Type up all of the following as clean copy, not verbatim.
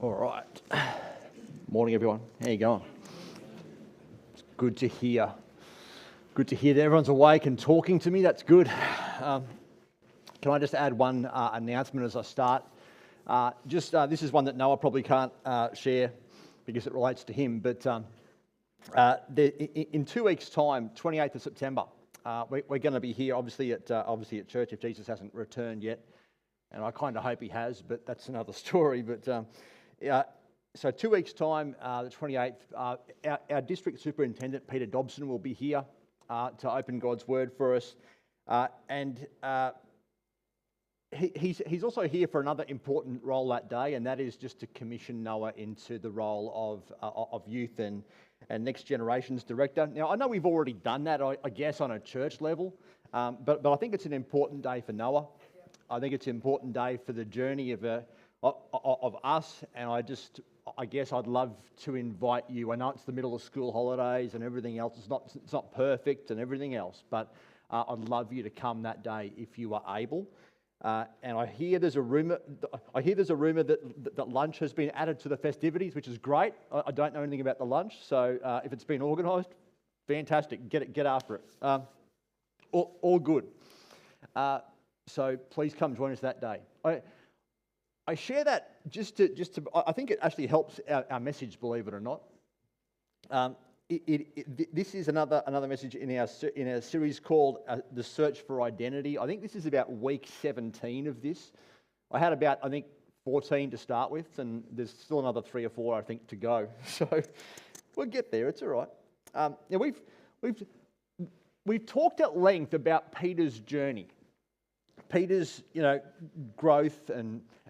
All right. Morning, everyone. How you going? It's good to hear. Good to hear that everyone's awake and talking to me. That's good. Can I just add one announcement as I start? This is one that Noah probably can't share because it relates to him. But in 2 weeks' time, 28th of September, we're going to be here, obviously at church if Jesus hasn't returned yet, and I kind of hope he has, but that's another story. But so 2 weeks' time, the 28th, our district superintendent, Peter Dobson, will be here to open God's Word for us. He's also here for another important role that day, and that is just to commission Noah into the role of youth and Next Generations Director. Now, I know we've already done that, I guess, on a church level, but I think it's an important day for Noah. I think it's an important day for the journey of us, and I guess I'd love to invite you. I know it's the middle of school holidays and everything else. It's not perfect and everything else, but I'd love you to come that day if you are able. And I hear there's a rumor that lunch has been added to the festivities, which is great. I don't know anything about the lunch, so if it's been organised, fantastic. Get after it. All good. So please come join us that day. I share that just to. I think it actually helps our message, believe it or not. This is another message in our series called The Search for Identity. I think this is about week 17 of this. I had about 14 to start with, and there's still another 3 or 4 I think to go. So we'll get there. It's all right. Now we've talked at length about Peter's journey, Peter's growth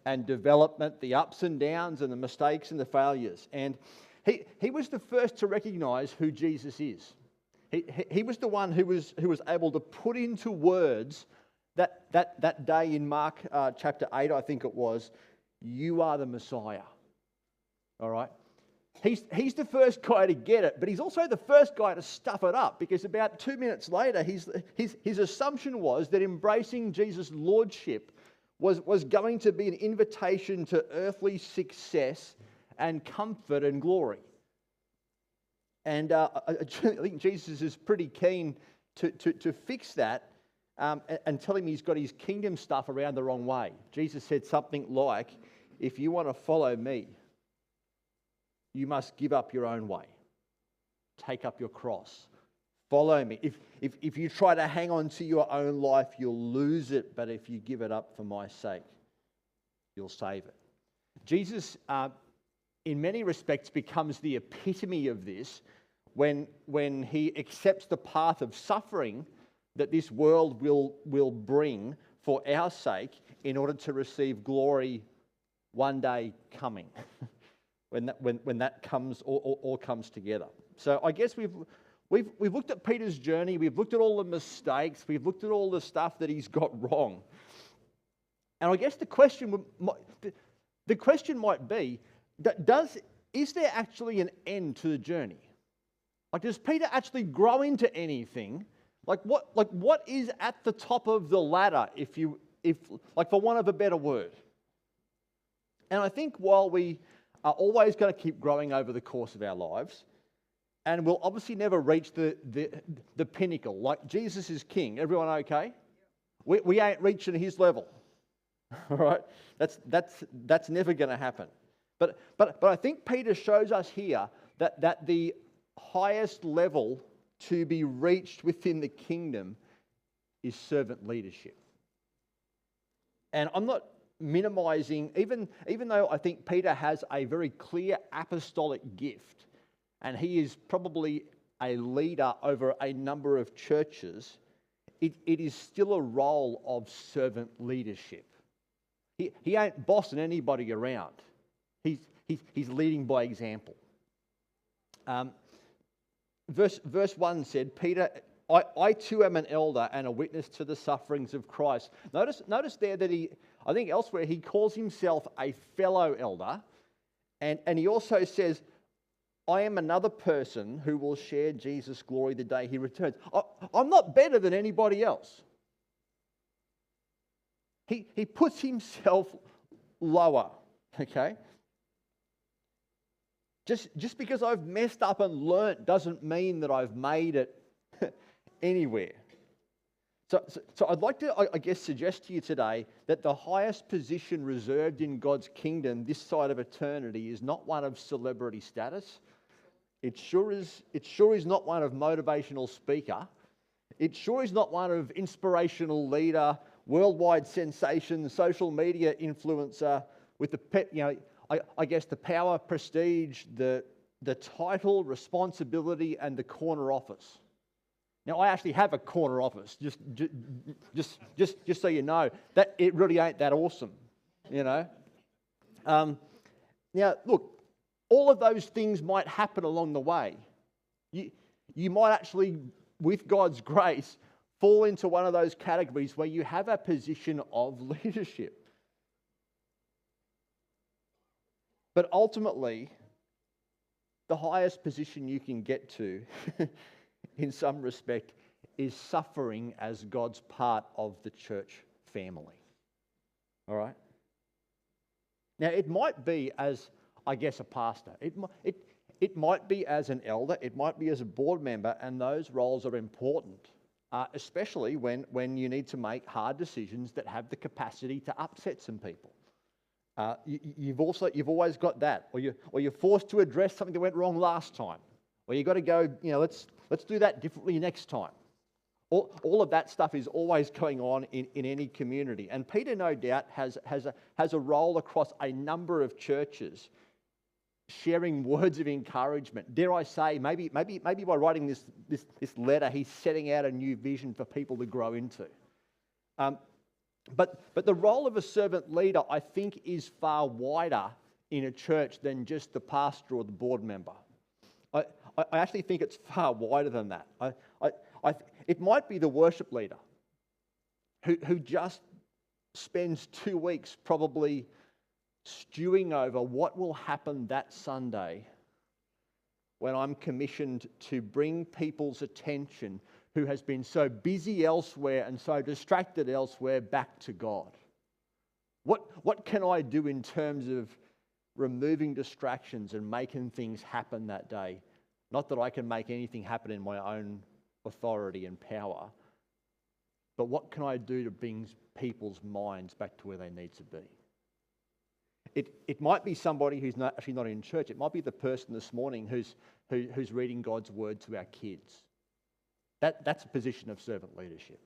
and development, the ups and downs and the mistakes and the failures. And he was the first to recognise who Jesus is. He was the one who was able to put into words that day in Mark chapter 8, I think it was, you are the Messiah. All right? He's the first guy to get it, but he's also the first guy to stuff it up, because about 2 minutes later, his assumption was that embracing Jesus' lordship was going to be an invitation to earthly success and comfort and glory. And I think Jesus is pretty keen to fix that and tell him he's got his kingdom stuff around the wrong way. Jesus said something like, if you want to follow me, you must give up your own way. Take up your cross. Follow me. If you try to hang on to your own life, you'll lose it. But if you give it up for my sake, you'll save it. Jesus, in many respects, becomes the epitome of this when he accepts the path of suffering that this world will bring for our sake in order to receive glory one day coming, when that comes all comes together. So I guess We've looked at Peter's journey, we've looked at all the mistakes, we've looked at all the stuff that he's got wrong. And I guess the question might be, is there actually an end to the journey? Like, does Peter actually grow into anything? What is at the top of the ladder, if for want of a better word? And I think while we are always going to keep growing over the course of our lives, and we'll obviously never reach the pinnacle. Like, Jesus is king. Everyone okay? We ain't reaching his level. All right? That's never going to happen. But I think Peter shows us here that the highest level to be reached within the kingdom is servant leadership. And I'm not minimizing, even though I think Peter has a very clear apostolic gift, and he is probably a leader over a number of churches, it is still a role of servant leadership. He ain't bossing anybody around. He's leading by example. Verse 1 said, Peter, I too am an elder and a witness to the sufferings of Christ. Notice there that I think elsewhere he calls himself a fellow elder, and he also says, I am another person who will share Jesus' glory the day he returns. I'm not better than anybody else. He puts himself lower, okay? Just because I've messed up and learnt doesn't mean that I've made it anywhere. So I'd like to, I guess, suggest to you today that the highest position reserved in God's kingdom this side of eternity is not one of celebrity status. It sure is not one of motivational speaker. It sure is not one of inspirational leader, worldwide sensation, social media influencer with the I guess the power, prestige, the title, responsibility, and the corner office. Now, I actually have a corner office, just so you know. That it really ain't that awesome, you know. Now, look, all of those things might happen along the way. You might actually, with God's grace, fall into one of those categories where you have a position of leadership. But ultimately, the highest position you can get to, in some respect, is suffering as God's part of the church family. All right? Now, it might be as, I guess, a pastor. It might be as an elder. It might be as a board member, and those roles are important, especially when you need to make hard decisions that have the capacity to upset some people. You've always got that, or you're forced to address something that went wrong last time, or you've got to go, let's do that differently next time. All of that stuff is always going on in any community, and Peter, no doubt, has a role across a number of churches, sharing words of encouragement. Dare I say, maybe by writing this letter, he's setting out a new vision for people to grow into. But the role of a servant leader, I think, is far wider in a church than just the pastor or the board member. I actually think it's far wider than that. It might be the worship leader who just spends 2 weeks probably stewing over what will happen that Sunday when I'm commissioned to bring people's attention who has been so busy elsewhere and so distracted elsewhere back to God. What can I do in terms of removing distractions and making things happen that day? Not that I can make anything happen in my own authority and power, but what can I do to bring people's minds back to where they need to be? It might be somebody who's actually not in church. It might be the person this morning who's reading God's word to our kids. That's a position of servant leadership.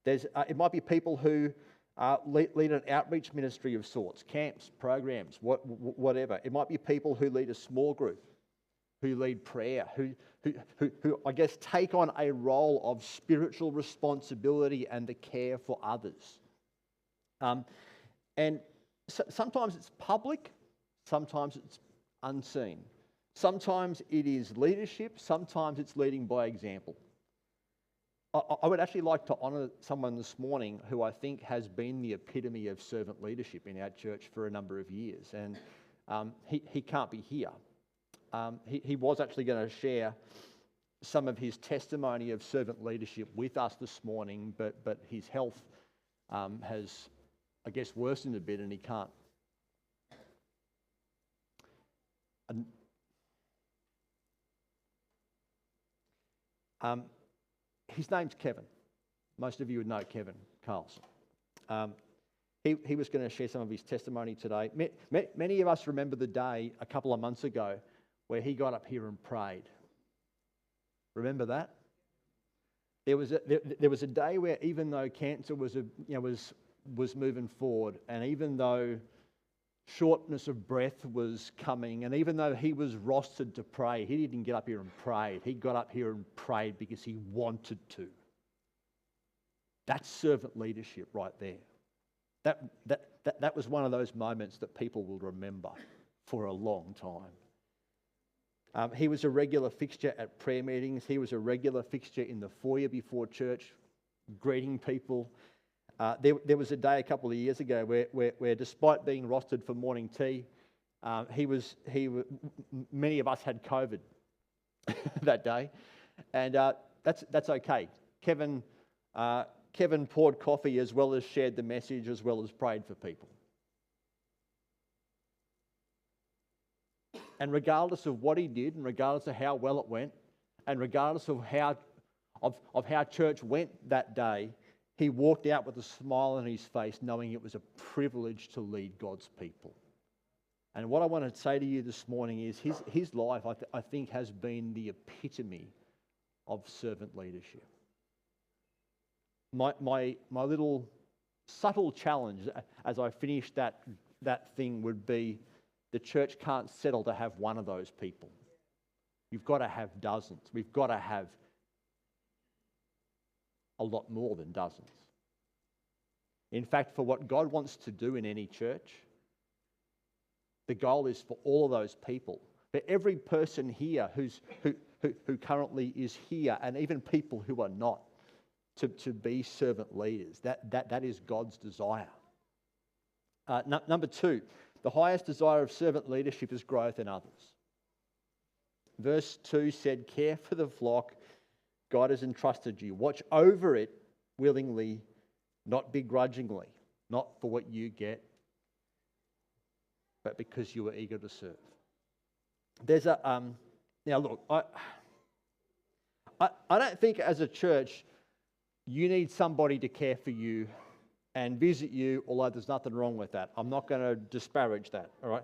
It might be people who lead an outreach ministry of sorts, camps, programs, whatever. It might be people who lead a small group, who lead prayer, who I guess take on a role of spiritual responsibility and the care for others. And sometimes it's public, sometimes it's unseen. Sometimes it is leadership, sometimes it's leading by example. I would actually like to honour someone this morning who I think has been the epitome of servant leadership in our church for a number of years, and he can't be here. He was actually going to share some of his testimony of servant leadership with us this morning, but his health has, I guess, worsened a bit and he can't. His name's Kevin. Most of you would know Kevin Carlson. He was going to share some of his testimony today. Many of us remember the day a couple of months ago where he got up here and prayed. Remember that? There was a day where, even though cancer was moving forward, and even though shortness of breath was coming, and even though he was rostered to pray, he didn't get up here and prayed. He got up here and prayed because he wanted to. That's servant leadership right there. That was one of those moments that people will remember for a long time. He was a regular fixture at prayer meetings. He was a regular fixture in the foyer before church, greeting people. There was a day a couple of years ago where despite being rostered for morning tea, many of us had COVID that day, and that's okay. Kevin poured coffee as well as shared the message as well as prayed for people. And regardless of what he did, and regardless of how well it went, and regardless of how church went that day, he walked out with a smile on his face, knowing it was a privilege to lead God's people. And what I want to say to you this morning is his life, I think, has been the epitome of servant leadership. My little subtle challenge as I finish that thing would be, the church can't settle to have one of those people. You've got to have dozens. We've got to have a lot more than dozens. In fact, for what God wants to do in any church, the goal is for all of those people, for every person here who currently is here, and even people who are not, to be servant leaders. That is God's desire. Number 2, the highest desire of servant leadership is growth in others. Verse 2 said, care for the flock God has entrusted you. Watch over it willingly, not begrudgingly, not for what you get, but because you are eager to serve. There's a now look, I don't think as a church you need somebody to care for you and visit you, although there's nothing wrong with that. I'm not going to disparage that, all right?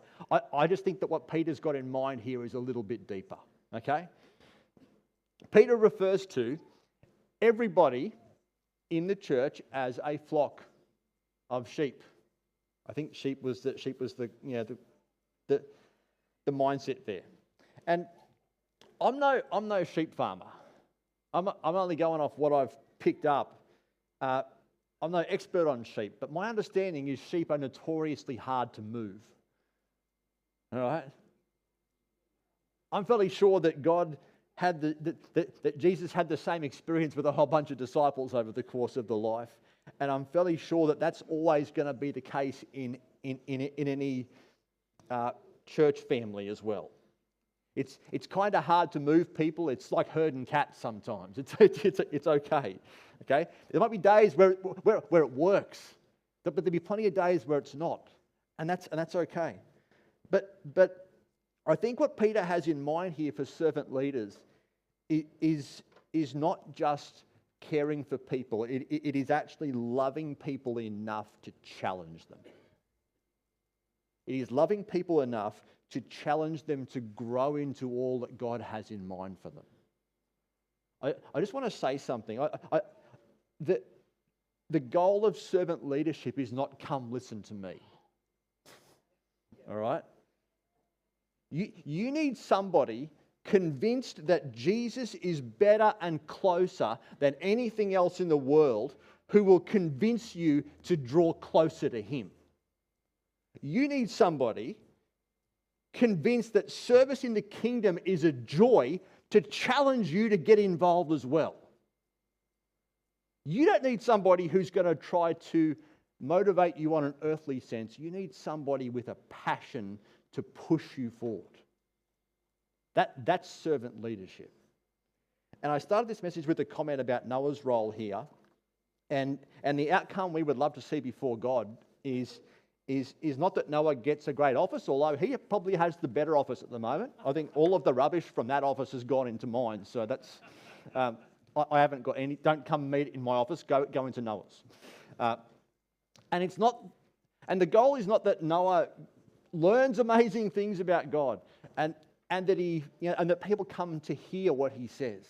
I just think that what Peter's got in mind here is a little bit deeper, okay? Peter refers to everybody in the church as a flock of sheep. I think sheep was the mindset there. And I'm no sheep farmer. I'm only going off what I've picked up. I'm no expert on sheep, but my understanding is sheep are notoriously hard to move. All right? I'm fairly sure that God had that Jesus had the same experience with a whole bunch of disciples over the course of the life, and I'm fairly sure that that's always going to be the case in any church family as well. It's kind of hard to move people. It's like herding cats sometimes. It's okay. Okay, there might be days where it works, but there'll be plenty of days where it's not, and that's okay. But I think what Peter has in mind here for servant leaders is not just caring for people. It is actually loving people enough to challenge them. It is loving people enough to challenge them to grow into all that God has in mind for them. I just want to say something. The goal of servant leadership is not come listen to me. All right? You need somebody convinced that Jesus is better and closer than anything else in the world, who will convince you to draw closer to him. You need somebody convinced that service in the kingdom is a joy to challenge you to get involved as well. You don't need somebody who's going to try to motivate you on an earthly sense. You need somebody with a passion to push you forward. That's servant leadership. And I started this message with a comment about Noah's role here. And the outcome we would love to see before God is not that Noah gets a great office, although he probably has the better office at the moment. I think all of the rubbish from that office has gone into mine. So that's... I haven't got any. Don't come meet in my office. Go into Noah's, and it's not. And the goal is not that Noah learns amazing things about God, and that and that people come to hear what he says.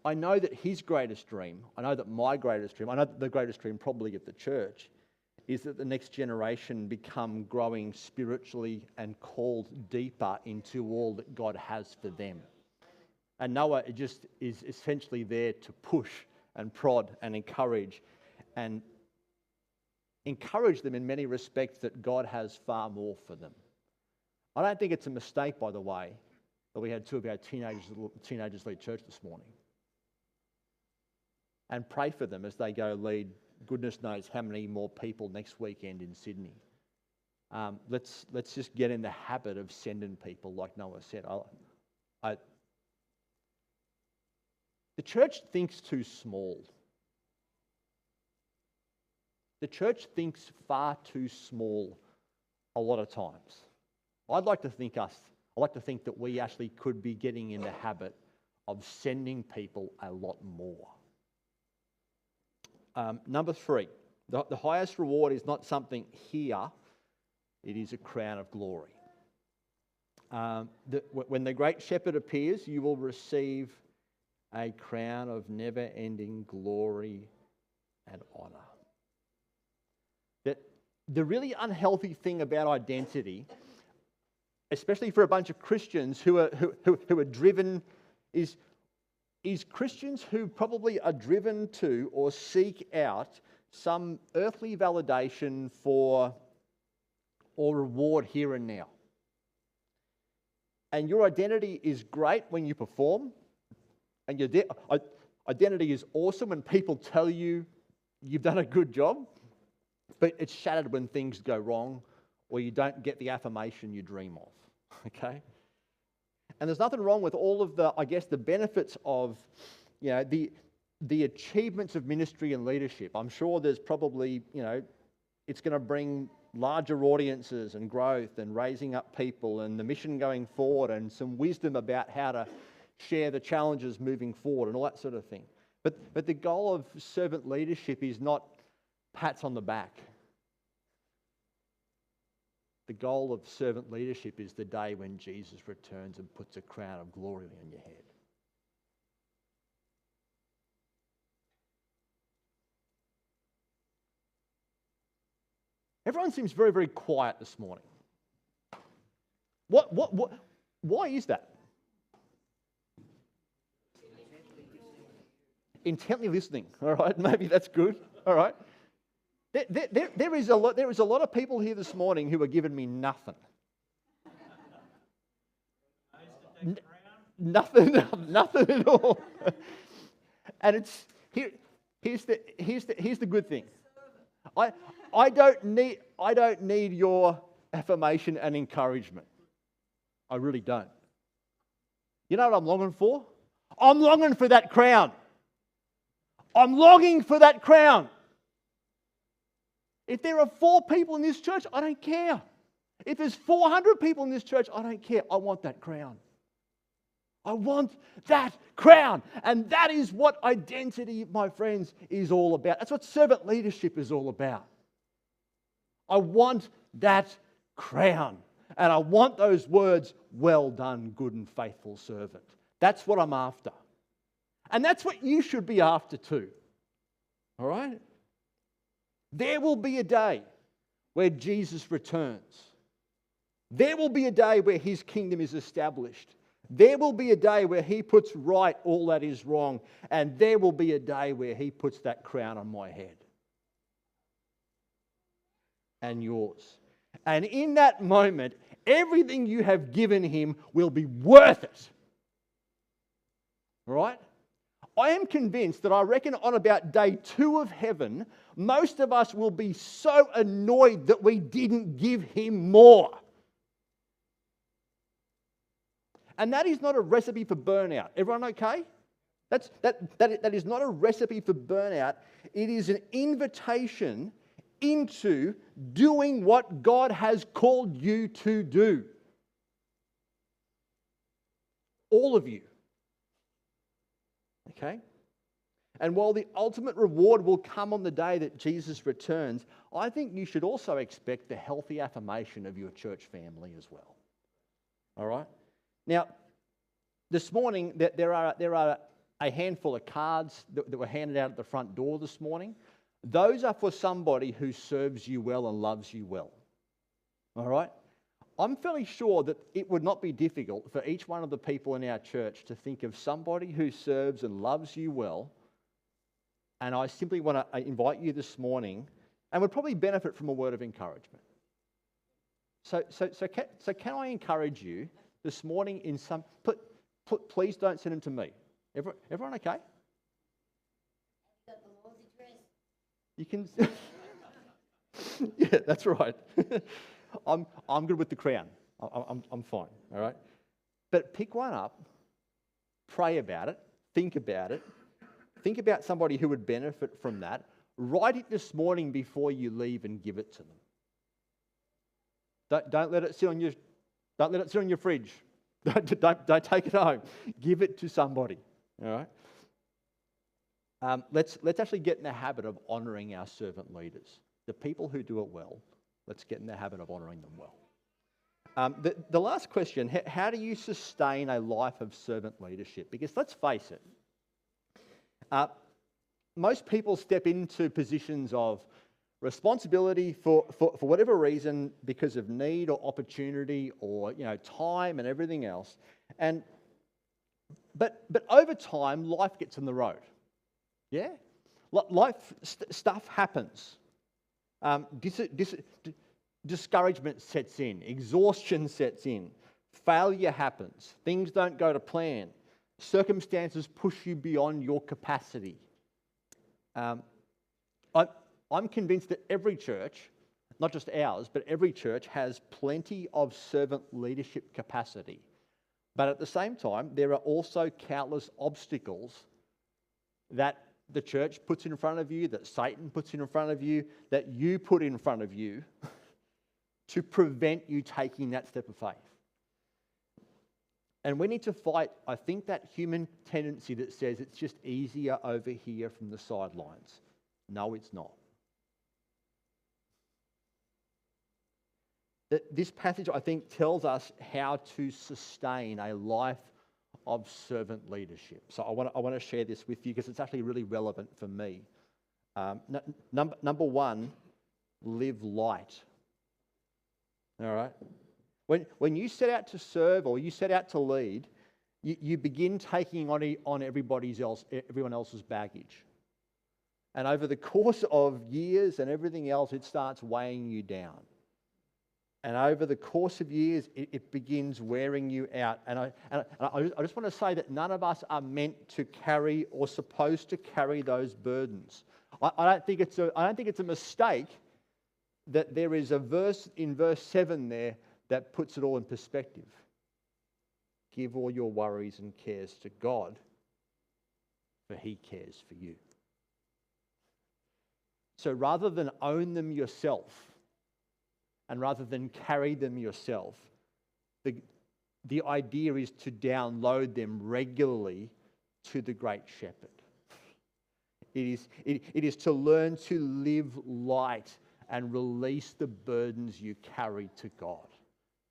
I know that his greatest dream. I know that my greatest dream. I know that the greatest dream probably of the church is that the next generation become growing spiritually and called deeper into all that God has for them. And Noah just is essentially there to push and prod and encourage them in many respects that God has far more for them. I don't think it's a mistake, by the way, that we had 2 of our teenagers lead church this morning. And pray for them as they go lead goodness knows how many more people next weekend in Sydney. Let's just get in the habit of sending people, like Noah said. The church thinks too small. The church thinks far too small a lot of times. I'd like to think that we actually could be getting in the habit of sending people a lot more. Number 3, the highest reward is not something here, it is a crown of glory. When the great shepherd appears, you will receive a crown of never-ending glory and honour. The really unhealthy thing about identity, especially for a bunch of Christians who are driven, is Christians who probably are driven to or seek out some earthly validation for or reward here and now. And your identity is great when you perform, and your identity is awesome when people tell you you've done a good job, but it's shattered when things go wrong or you don't get the affirmation you dream of, okay? And there's nothing wrong with all of the benefits of, the achievements of ministry and leadership. I'm sure there's probably, it's going to bring larger audiences and growth and raising up people and the mission going forward and some wisdom about how to share the challenges moving forward and all that sort of thing. But the goal of servant leadership is not pats on the back. The goal of servant leadership is the day when Jesus returns and puts a crown of glory on your head. Everyone seems very, very quiet this morning. Why is that? Intently listening, all right? Maybe that's good, all right? There is a lot of people here this morning who are giving me nothing. Nothing at all. And it's here's the good thing. I don't need your affirmation and encouragement. I really don't. You know what I'm longing for? I'm longing for that crown. I'm longing for that crown. If there are 4 people in this church, I don't care. If there's 400 people in this church, I don't care. I want that crown. I want that crown. And that is what identity, my friends, is all about. That's what servant leadership is all about. I want that crown. And I want those words, well done, good and faithful servant. That's what I'm after. And that's what you should be after too. All right? There will be a day where Jesus returns. There will be a day where his kingdom is established. There will be a day where he puts right all that is wrong. And there will be a day where he puts that crown on my head. And yours. And in that moment, everything you have given him will be worth it. All right? I am convinced that I reckon on about day 2 of heaven, most of us will be so annoyed that we didn't give him more. And that is not a recipe for burnout. Everyone okay? That is not a recipe for burnout. It is an invitation into doing what God has called you to do. All of you. Okay? And while the ultimate reward will come on the day that Jesus returns, I think you should also expect the healthy affirmation of your church family as well. All right? Now, this morning, there are a handful of cards that were handed out at the front door this morning. Those are for somebody who serves you well and loves you well. All right? I'm fairly sure that it would not be difficult for each one of the people in our church to think of somebody who serves and loves you well. And I simply want to invite you this morning and would probably benefit from a word of encouragement. So can I encourage you this morning in some... Please don't send them to me. Everyone okay? You can... Yeah, that's right. I'm good with the crown. I'm fine, all right? But pick one up, pray about it, think about somebody who would benefit from that. Write it this morning before you leave and give it to them. Don't let it sit on Don't let it sit on your fridge. Don't take it home. Give it to somebody. All right? Let's actually get in the habit of honouring our servant leaders. The people who do it well, let's get in the habit of honouring them well. The last question, how do you sustain a life of servant leadership? Because let's face it, most people step into positions of responsibility for whatever reason, because of need or opportunity or time and everything else. But over time, life gets on the road. Yeah? Life stuff happens. Discouragement sets in, exhaustion sets in, failure happens, things don't go to plan, circumstances push you beyond your capacity. I'm convinced that every church, not just ours, but every church has plenty of servant leadership capacity. But at the same time, there are also countless obstacles that the church puts in front of you, that Satan puts in front of you, that you put in front of you to prevent you taking that step of faith. And we need to fight, I think, that human tendency that says it's just easier over here from the sidelines. No, it's not. This passage, I think, tells us how to sustain a life of servant leadership. So I want to share this with you because it's actually really relevant for me. Number one, live light. All right? When you set out to serve or you set out to lead, you begin taking on everyone else's baggage. And over the course of years and everything else, it starts weighing you down. And over the course of years, it begins wearing you out. And I just want to say that none of us are meant to carry or supposed to carry those burdens. I don't think it's a mistake that there is a verse in verse 7 there that puts it all in perspective. Give all your worries and cares to God, for He cares for you. So rather than own them yourself, and rather than carry them yourself, the idea is to download them regularly to the Great Shepherd. It is to learn to live light and release the burdens you carry to God,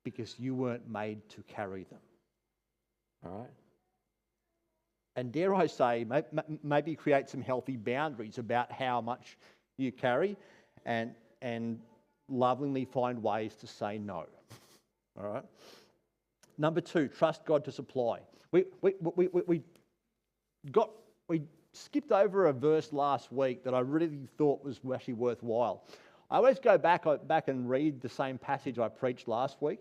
because you weren't made to carry them. All right? And dare I say, maybe create some healthy boundaries about how much you carry, and lovingly find ways to say no. All right. Number two, trust God to supply. We skipped over a verse last week that I really thought was actually worthwhile. I always go back and read the same passage I preached last week,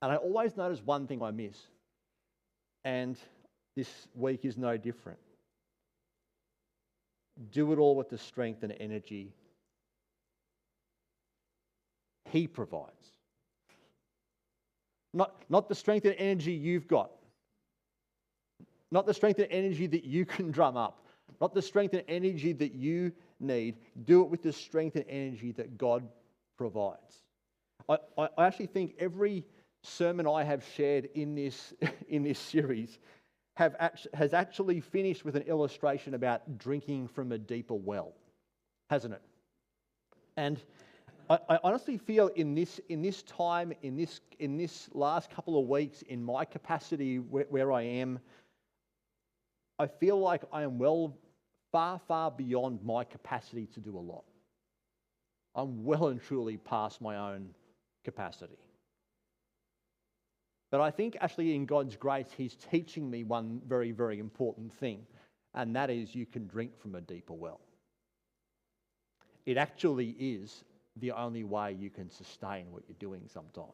and I always notice one thing I miss. And this week is no different. Do it all with the strength and energy He provides. Not the strength and energy you've got. Not the strength and energy that you can drum up. Not the strength and energy that you need. Do it with the strength and energy that God provides. I actually think every sermon I have shared in this series has actually finished with an illustration about drinking from a deeper well, hasn't it? And I honestly feel in this last couple of weeks, in my capacity where I am, I feel like I am far beyond my capacity to do a lot. I'm well and truly past my own capacity. But I think actually in God's grace, He's teaching me one very, very important thing, and that is you can drink from a deeper well. It actually is the only way you can sustain what you're doing sometimes.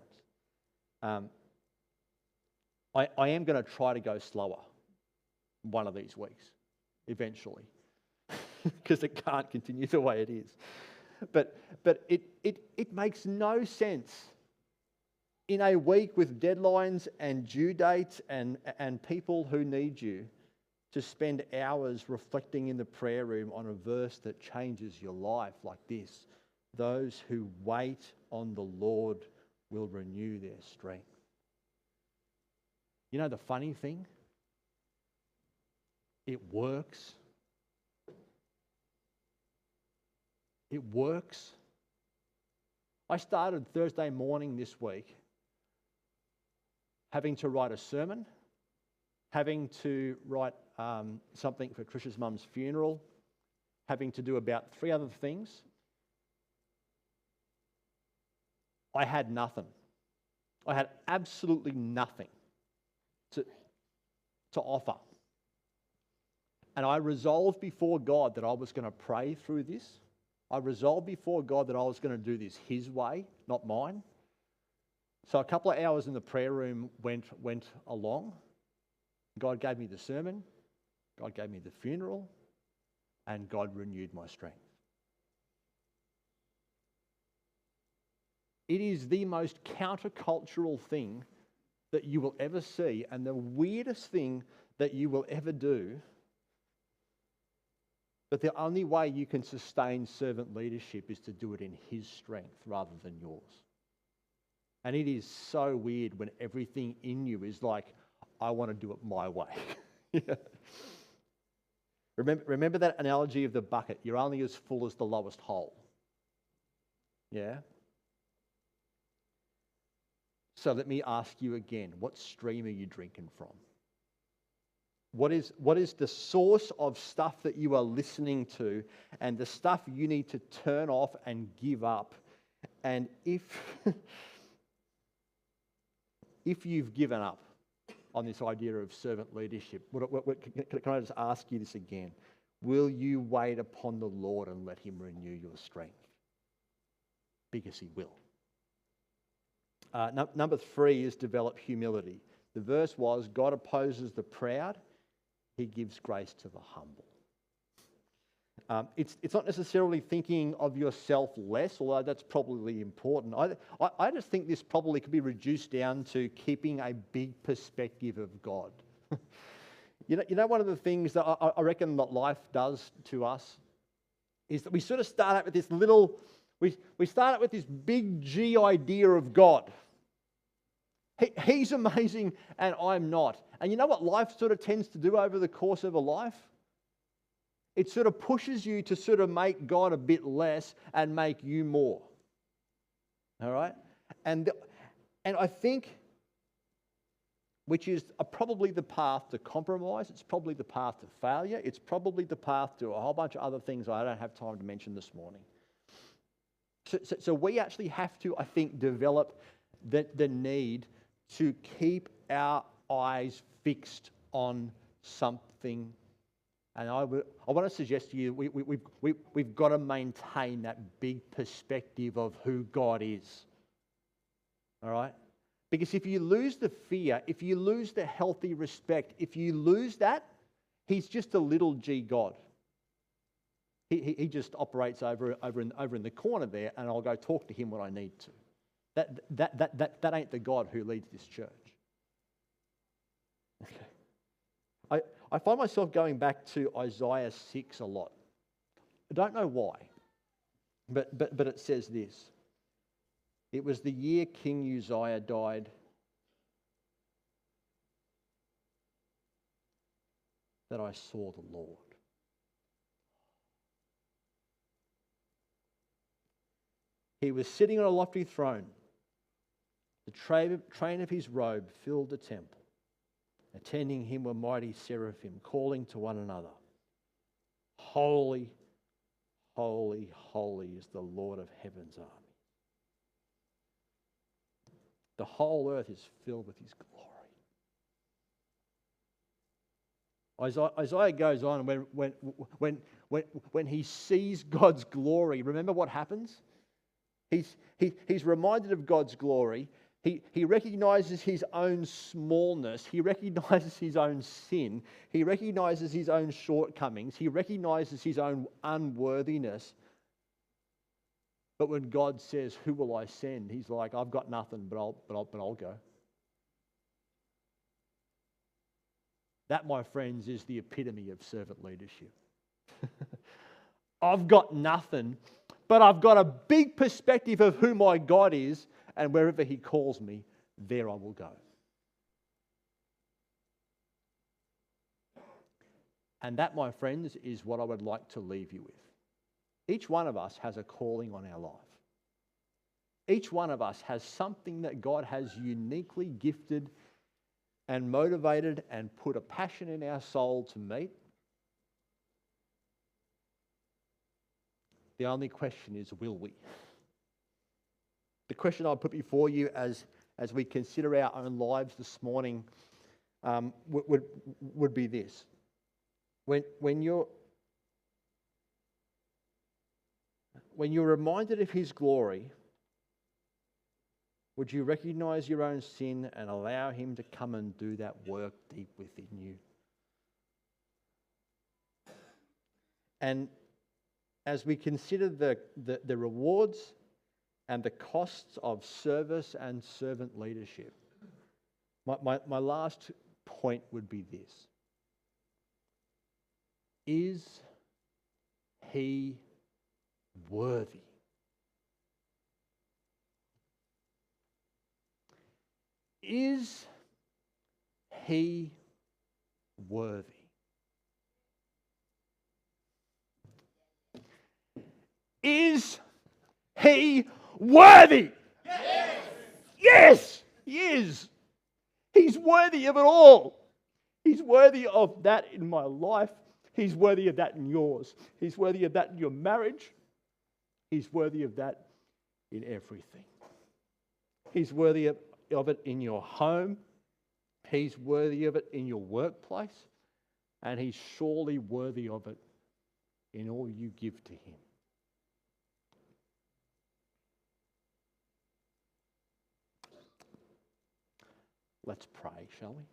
I am going to try to go slower one of these weeks, eventually, because it can't continue the way it is. But it makes no sense in a week with deadlines and due dates and people who need you to spend hours reflecting in the prayer room on a verse that changes your life like this. Those who wait on the Lord will renew their strength. You know the funny thing? It works. It works. I started Thursday morning this week having to write a sermon, having to write something for Trish's mum's funeral, having to do about 3 other things. I had nothing. I had absolutely nothing to offer. And I resolved before God that I was going to pray through this. I resolved before God that I was going to do this His way, not mine. So a couple of hours in the prayer room went along. God gave me the sermon, God gave me the funeral, and God renewed my strength. It is the most countercultural thing that you will ever see, and the weirdest thing that you will ever do. But the only way you can sustain servant leadership is to do it in His strength rather than yours. And it is so weird when everything in you is like, I want to do it my way. Yeah. Remember that analogy of the bucket? You're only as full as the lowest hole. Yeah? So let me ask you again, what stream are you drinking from? What is the source of stuff that you are listening to and the stuff you need to turn off and give up? And if you've given up on this idea of servant leadership, can I just ask you this again? Will you wait upon the Lord and let Him renew your strength? Because He will. Number 3 is develop humility. The verse was, God opposes the proud, He gives grace to the humble. It's not necessarily thinking of yourself less, although that's probably important. I just think this probably could be reduced down to keeping a big perspective of God. You know, one of the things that I reckon that life does to us is that we sort of start out with this little, we start out with this big G idea of God. He's amazing and I'm not. And you know what life sort of tends to do over the course of a life? It sort of pushes you to sort of make God a bit less and make you more. All right? And I think, which is probably the path to compromise, it's probably the path to failure, it's probably the path to a whole bunch of other things I don't have time to mention this morning. So we actually have to, I think, develop the need to keep our eyes fixed on something. And I want to suggest to you, we've got to maintain that big perspective of who God is. All right? Because if you lose the fear, if you lose the healthy respect, if you lose that, He's just a little G God. He just operates over in the corner there, and I'll go talk to Him when I need to. That ain't the God who leads this church. Okay. I find myself going back to Isaiah 6 a lot. I don't know why, but it says this. It was the year King Uzziah died that I saw the Lord. He was sitting on a lofty throne. The train of His robe filled the temple. Attending Him were mighty seraphim, calling to one another, Holy, holy, holy is the Lord of heaven's army. The whole earth is filled with His glory. Isaiah goes on, when he sees God's glory, remember what happens? He's reminded of God's glory. He recognises his own smallness. He recognises his own sin. He recognises his own shortcomings. He recognises his own unworthiness. But when God says, "Who will I send?" He's like, "I've got nothing, but I'll go." That, my friends, is the epitome of servant leadership. I've got nothing, but I've got a big perspective of who my God is, and wherever He calls me, there I will go. And that, my friends, is what I would like to leave you with. Each one of us has a calling on our life. Each one of us has something that God has uniquely gifted and motivated and put a passion in our soul to meet. The only question is, will we? The question I'll put before you as we consider our own lives this morning would be this. When you're reminded of his glory, would you recognize your own sin and allow him to come and do that work deep within you? And as we consider the rewards and the costs of service and servant leadership, my last point would be this. Is he worthy? Is he worthy? Is he worthy? Yes! Yes, he is. He's worthy of it all. He's worthy of that in my life. He's worthy of that in yours. He's worthy of that in your marriage. He's worthy of that in everything. He's worthy of it in your home. He's worthy of it in your workplace. And he's surely worthy of it in all you give to him. Let's pray, shall we?